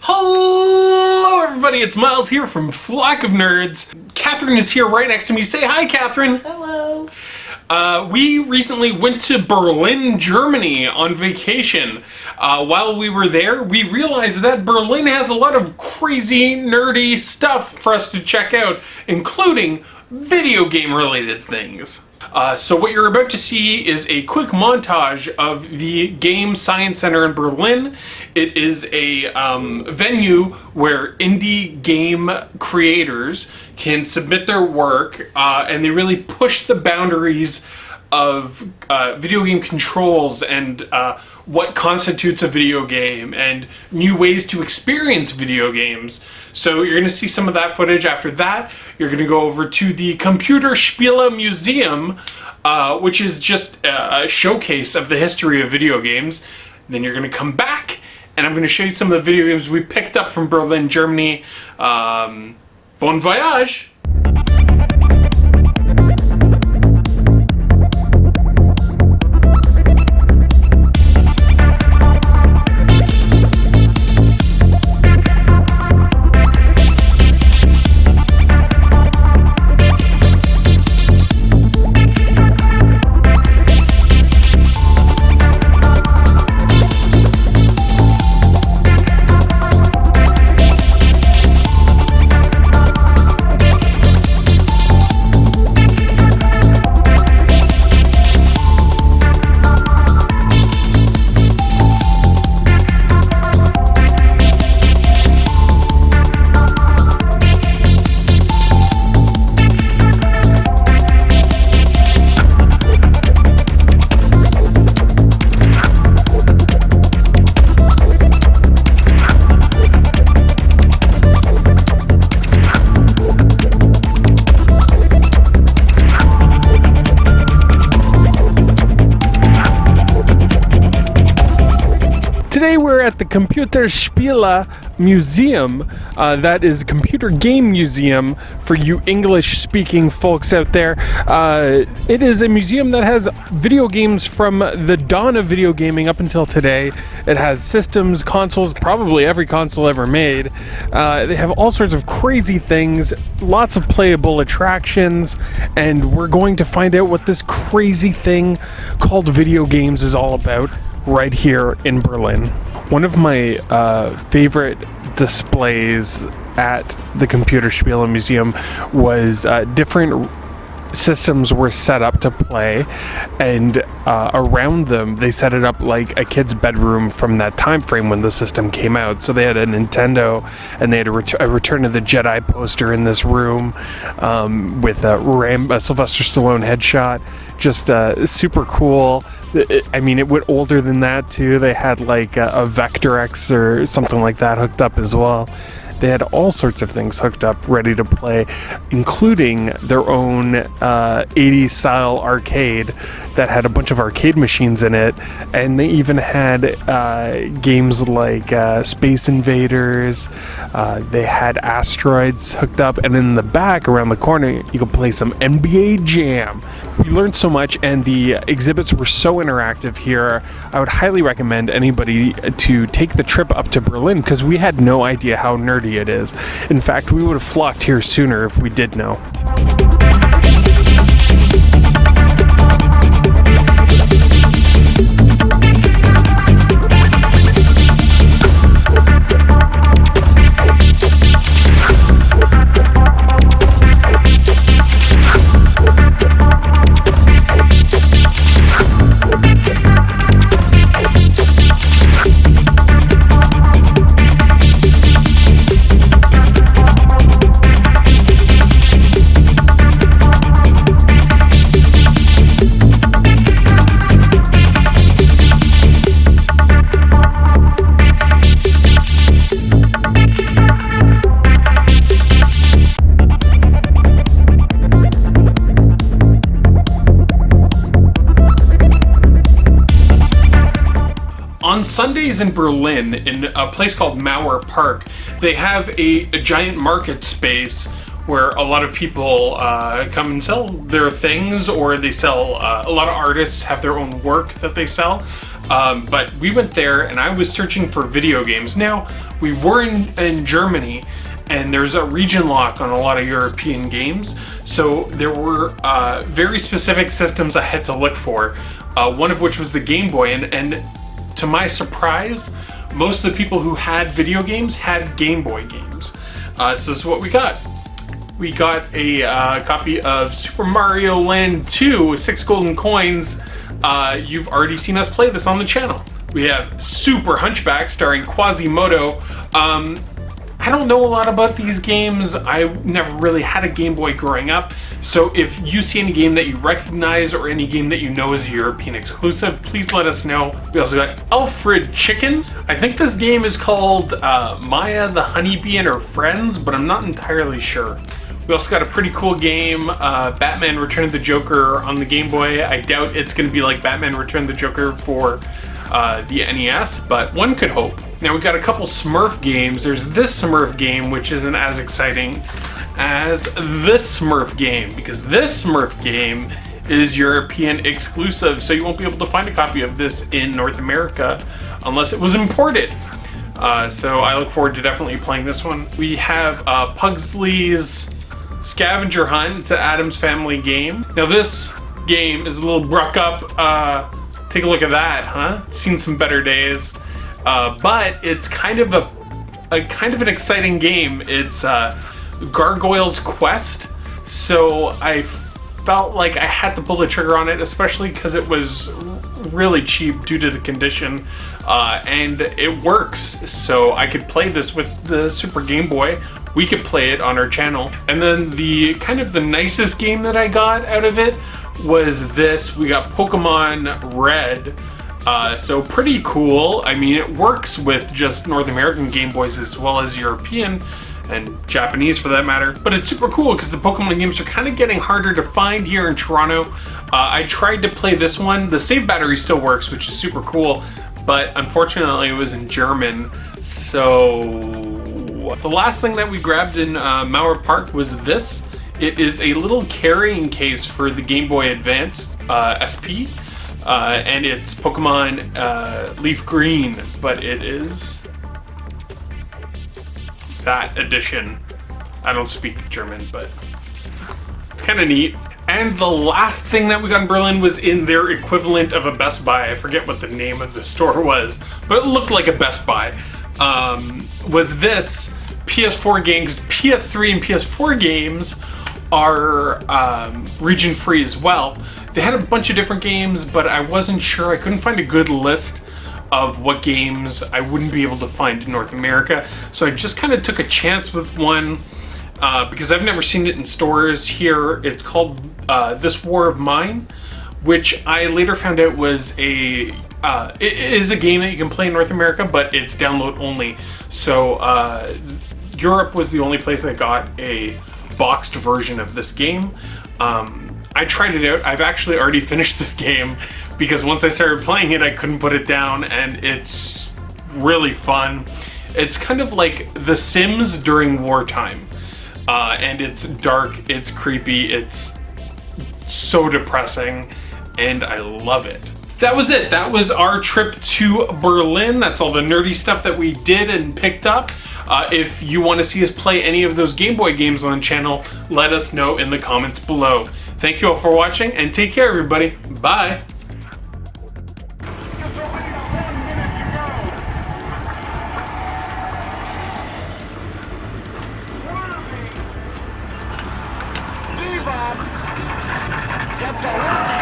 Hello everybody, it's Miles here from Flock of Nerds. Kathryn is here right next to me. Say hi, Kathryn. Hello. We recently went to Berlin, Germany on vacation. While we were there, we realized that Berlin has a lot of crazy, nerdy stuff for us to check out, including video game related things. So what you're about to see is a quick montage of the Game Science Center in Berlin. It is a venue where indie game creators can submit their work, and they really push the boundaries of video game controls and what constitutes a video game and new ways to experience video games. So you're going to see some of that footage. After that, you're going to go over to the Computerspiele Museum, which is just a showcase of the history of video games. Then you're going to come back, and I'm going to show you some of the video games we picked up from Berlin, Germany. Bon voyage! Today we're at the Computerspiele Museum. That is a computer game museum for you English-speaking folks out there. It is a museum that has video games from the dawn of video gaming up until today. It has systems, consoles, probably every console ever made. They have all sorts of crazy things, lots of playable attractions, and we're going to find out what this crazy thing called video games is all about right here in Berlin. One of my favorite displays at the Computerspiele Museum was different systems were set up to play, and around them they set it up like a kid's bedroom from that time frame when the system came out. So they had a Nintendo, and they had a Return of the Jedi poster in this room, with a Sylvester Stallone headshot. Just super cool. I mean, it went older than that too. They had like a Vector X or something like that hooked up as well. They had all sorts of things hooked up, ready to play, including their own 80s style arcade that had a bunch of arcade machines in it. And they even had games like Space Invaders. They had Asteroids hooked up. And in the back, around the corner, you could play some NBA Jam. We learned so much, and the exhibits were so interactive here. I would highly recommend anybody to take the trip up to Berlin, because we had no idea how nerdy it is. In fact, we would have flocked here sooner if we did know. On Sundays in Berlin, in a place called Malware Park, they have a giant market space where a lot of people come and sell their things, or they sell, a lot of artists have their own work that they sell. But we went there and I was searching for video games. Now, we were in Germany, and there's a region lock on a lot of European games, so there were very specific systems I had to look for, one of which was the Game Boy, and to my surprise, most of the people who had video games had Game Boy games. So this is what we got. We got a copy of Super Mario Land 2, 6 golden coins. You've already seen us play this on the channel. We have Super Hunchback starring Quasimodo. I don't know a lot about these games. I never really had a Game Boy growing up, so if you see any game that you recognize or any game that you know is a European exclusive, please let us know. We also got Alfred Chicken. I think this game is called Maya the Honeybee and Her Friends, but I'm not entirely sure. We also got a pretty cool game, Batman Return of the Joker on the Game Boy. I doubt it's going to be like Batman Return of the Joker for the NES, but one could hope. Now we got a couple Smurf games. There's this Smurf game, which isn't as exciting as this Smurf game, because this Smurf game is European exclusive, so you won't be able to find a copy of this in North America unless it was imported. So I look forward to definitely playing this one. We have Pugsley's Scavenger Hunt. It's an Addams Family game. Now this game is a little bruck up. Take a look at that, huh? It's seen some better days. But it's kind of an exciting game. It's Gargoyle's Quest, so I felt like I had to pull the trigger on it, especially because it was really cheap due to the condition, and it works. So I could play this with the Super Game Boy. We could play it on our channel. And then the kind of the nicest game that I got out of it was this. We got Pokemon Red. So pretty cool. I mean, it works with just North American Game Boys as well as European and Japanese for that matter. But it's super cool because the Pokemon games are kind of getting harder to find here in Toronto. I tried to play this one. The save battery still works, which is super cool, but unfortunately it was in German. So the last thing that we grabbed in Malware Park was this. It is a little carrying case for the Game Boy Advance SP. And it's Pokemon Leaf Green, but it is that edition. I don't speak German, but it's kind of neat. And the last thing that we got in Berlin was in their equivalent of a Best Buy. I forget what the name of the store was, but it looked like a Best Buy. Was this PS4 game, because PS3 and PS4 games are region free as well. They had a bunch of different games, but I wasn't sure. I couldn't find a good list of what games I wouldn't be able to find in North America. So I just kind of took a chance with one because I've never seen it in stores here. It's called This War of Mine, which I later found out was it is a game that you can play in North America, but it's download only. So Europe was the only place I got a boxed version of this game. I tried it out. I've actually already finished this game because once I started playing it, I couldn't put it down, and it's really fun. It's kind of like The Sims during wartime, and it's dark, it's creepy, it's so depressing, and I love it. That was it. That was our trip to Berlin. That's all the nerdy stuff that we did and picked up. If you want to see us play any of those Game Boy games on the channel, let us know in the comments below. Thank you all for watching, and take care, everybody. Bye. Get